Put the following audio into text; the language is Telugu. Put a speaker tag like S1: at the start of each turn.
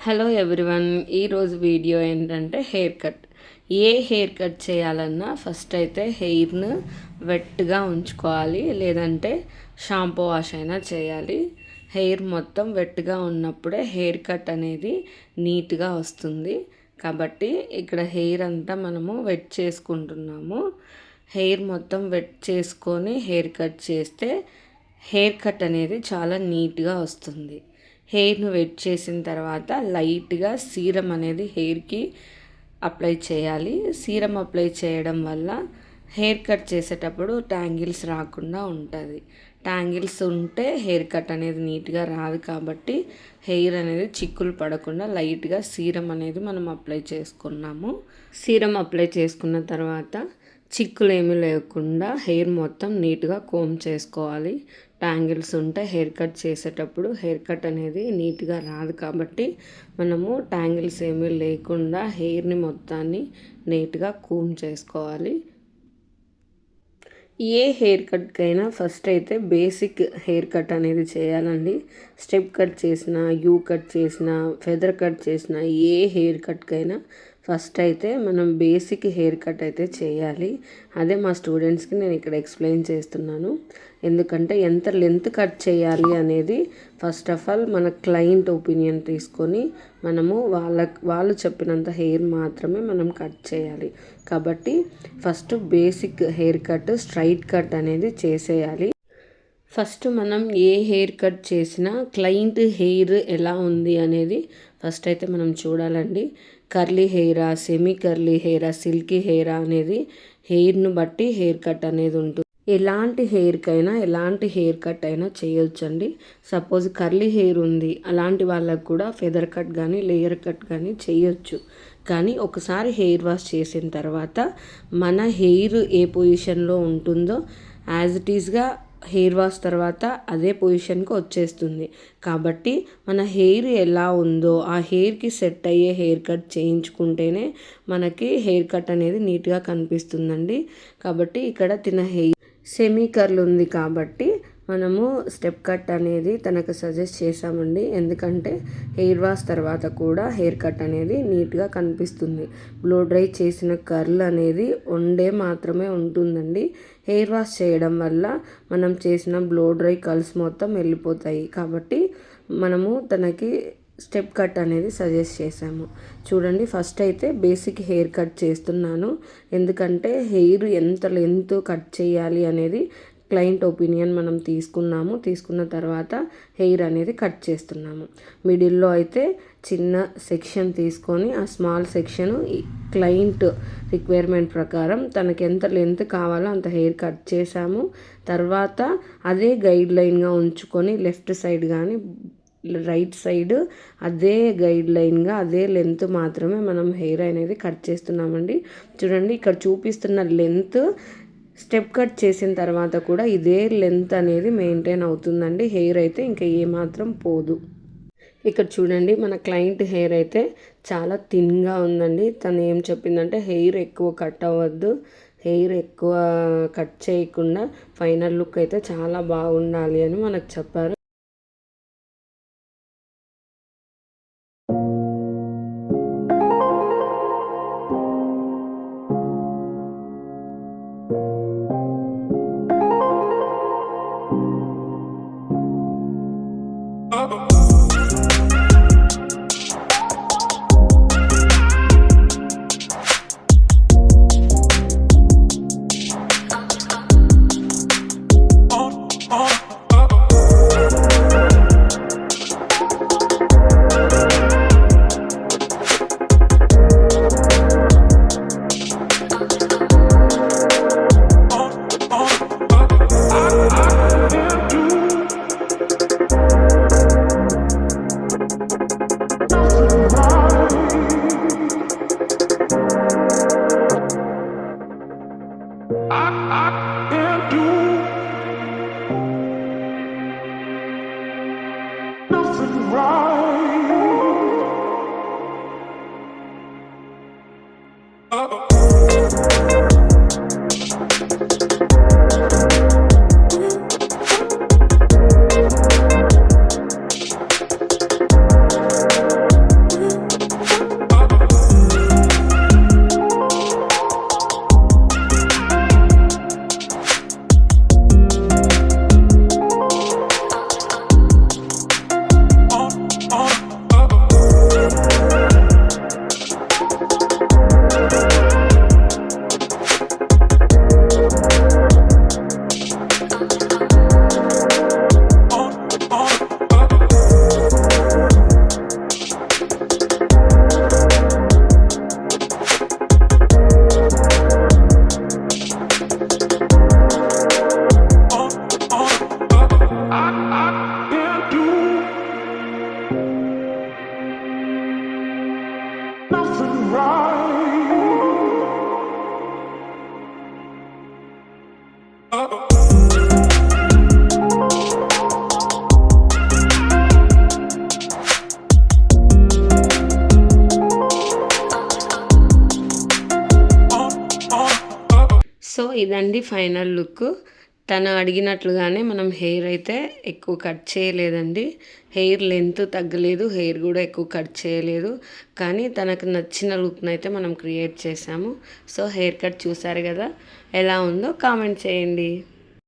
S1: హలో ఎవ్రీవన్, ఈరోజు వీడియో ఏంటంటే హెయిర్ కట్. ఏ హెయిర్ కట్ చేయాలన్నా ఫస్ట్ అయితే హెయిర్ను వెట్గా ఉంచుకోవాలి, లేదంటే షాంపూ వాష్ అయినా చేయాలి. హెయిర్ మొత్తం వెట్గా ఉన్నప్పుడే హెయిర్ కట్ అనేది నీట్గా వస్తుంది. కాబట్టి ఇక్కడ హెయిర్ అంతా మనము వెట్ చేసుకుంటున్నాము. హెయిర్ మొత్తం వెట్ చేసుకొని హెయిర్ కట్ చేస్తే హెయిర్ కట్ అనేది చాలా నీట్గా వస్తుంది. హెయిర్ను వెట్ చేసిన తర్వాత లైట్గా సీరం అనేది హెయిర్కి అప్లై చేయాలి. సీరం అప్లై చేయడం వల్ల హెయిర్ కట్ చేసేటప్పుడు ట్యాంగిల్స్ రాకుండా ఉంటుంది. ట్యాంగిల్స్ ఉంటే హెయిర్ కట్ అనేది నీట్గా రాదు. కాబట్టి హెయిర్ అనేది చిక్కులు పడకుండా లైట్గా సీరం అనేది మనం అప్లై చేసుకున్నాము. సీరం అప్లై చేసుకున్న తర్వాత చిక్కులు ఏమీ లేకుండా హెయిర్ మొత్తం నీట్గా కోమ్ చేసుకోవాలి. ట్యాంగిల్స్ ఉంటే హెయిర్ కట్ చేసేటప్పుడు హెయిర్ కట్ అనేది నీట్గా రాదు. కాబట్టి మనము ట్యాంగిల్స్ ఏమీ లేకుండా హెయిర్ని మొత్తాన్ని నీట్గా కోమ్ చేసుకోవాలి. ఏ హెయిర్ కట్కైనా ఫస్ట్ అయితే బేసిక్ హెయిర్ కట్ అనేది చేయాలండి. స్టెప్ కట్ చేసినా, యూ కట్ చేసినా, ఫెదర్ కట్ చేసినా, ఏ హెయిర్ కట్కైనా ఫస్ట్ అయితే మనం బేసిక్ హెయిర్ కట్ అయితే చేయాలి. అదే మా స్టూడెంట్స్కి నేను ఇక్కడ ఎక్స్ప్లెయిన్ చేస్తున్నాను. ఎందుకంటే ఎంత లెంత్ కట్ చేయాలి అనేది ఫస్ట్ ఆఫ్ ఆల్ మన క్లయింట్ ఒపీనియన్ తీసుకొని మనము వాళ్ళు చెప్పినంత హెయిర్ మాత్రమే మనం కట్ చేయాలి. కాబట్టి first basic hair cut, straight cut అనేది చేసేయాలి. ఫస్ట్ మనం ఏ హెయిర్ కట్ చేసినా క్లయింట్ హెయిర్ ఎలా ఉంది అనేది ఫస్ట్ అయితే మనం చూడాలండి. కర్లీ హెయిరా, సెమీ కర్లీ హెయిరా, సిల్కీ హెయిరా అనేది హెయిర్ను బట్టి హెయిర్ కట్ అనేది ఉంటుంది. ఎలాంటి హెయిర్కైనా ఎలాంటి హెయిర్ కట్ అయినా చేయొచ్చండి. సపోజ్ కర్లీ హెయిర్ ఉంది, అలాంటి వాళ్ళకు కూడా ఫెదర్ కట్ కానీ లేయర్ కట్ కానీ చేయొచ్చు. కానీ ఒకసారి హెయిర్ వాష్ చేసిన తర్వాత మన హెయిర్ ఏ పొజిషన్లో ఉంటుందో యాజ్ ఇట్ ఈస్గా హెయిర్ వాష్ తర్వాత అదే పొజిషన్కి వచ్చేస్తుంది. కాబట్టి మన హెయిర్ ఎలా ఉందో ఆ హెయిర్కి సెట్ అయ్యే హెయిర్ కట్ చేయించుకుంటేనే మనకి హెయిర్ కట్ అనేది నీట్గా కనిపిస్తుందండి. కాబట్టి ఇక్కడ తిన హెయిర్ సెమీ కర్ల్ ఉంది కాబట్టి మనము స్టెప్ కట్ అనేది తనకు సజెస్ట్ చేసామండి. ఎందుకంటే హెయిర్ వాష్ తర్వాత కూడా హెయిర్ కట్ అనేది నీట్గా కనిపిస్తుంది. బ్లో డ్రై చేసిన కర్ల్ అనేది ఒండే మాత్రమే ఉంటుందండి. హెయిర్ వాష్ చేయడం వల్ల మనం చేసిన బ్లో డ్రై కర్ల్స్ మొత్తం వెళ్ళిపోతాయి. కాబట్టి మనము తనకి స్టెప్ కట్ అనేది సజెస్ట్ చేసాము. చూడండి, ఫస్ట్ అయితే బేసిక్ హెయిర్ కట్ చేస్తున్నాను. ఎందుకంటే హెయిర్ ఎంత లెంత్ కట్ చేయాలి అనేది క్లయింట్ ఒపీనియన్ మనం తీసుకున్న తర్వాత హెయిర్ అనేది కట్ చేస్తున్నాము. మిడిల్లో అయితే చిన్న సెక్షన్ తీసుకొని ఆ స్మాల్ సెక్షన్ క్లయింట్ రిక్వైర్మెంట్ ప్రకారం తనకి ఎంత లెంత్ కావాలో అంత హెయిర్ కట్ చేసాము. తర్వాత అదే గైడ్ లైన్గా ఉంచుకొని లెఫ్ట్ సైడ్ కానీ రైట్ సైడ్ అదే గైడ్ లైన్గా అదే లెంత్ మాత్రమే మనం హెయిర్ అనేది కట్ చేస్తున్నామండి. చూడండి, ఇక్కడ చూపిస్తున్న లెంత్ స్టెప్ కట్ చేసిన తర్వాత కూడా ఇదే లెంత్ అనేది మెయింటైన్ అవుతుందండి. హెయిర్ అయితే ఇంకా ఏమాత్రం పోదు. ఇక్కడ చూడండి, మన క్లయింట్ హెయిర్ అయితే చాలా థిన్గా ఉందండి. తను ఏం చెప్పిందంటే హెయిర్ ఎక్కువ కట్ అవ్వద్దు, హెయిర్ ఎక్కువ కట్ చేయకుండా ఫైనల్ లుక్ అయితే చాలా బాగుండాలి అని మనకు చెప్పారు. సో ఇదండి ఫైనల్ లుక్. తను అడిగినట్లుగానే మనం హెయిర్ అయితే ఎక్కువ కట్ చేయలేదండి. హెయిర్ లెంత్ తగ్గలేదు, హెయిర్ కూడా ఎక్కువ కట్ చేయలేదు. కానీ తనకు నచ్చిన లుక్ని అయితే మనం క్రియేట్ చేసాము. సో హెయిర్ కట్ చూసారు కదా, ఎలా ఉందో కామెంట్ చేయండి.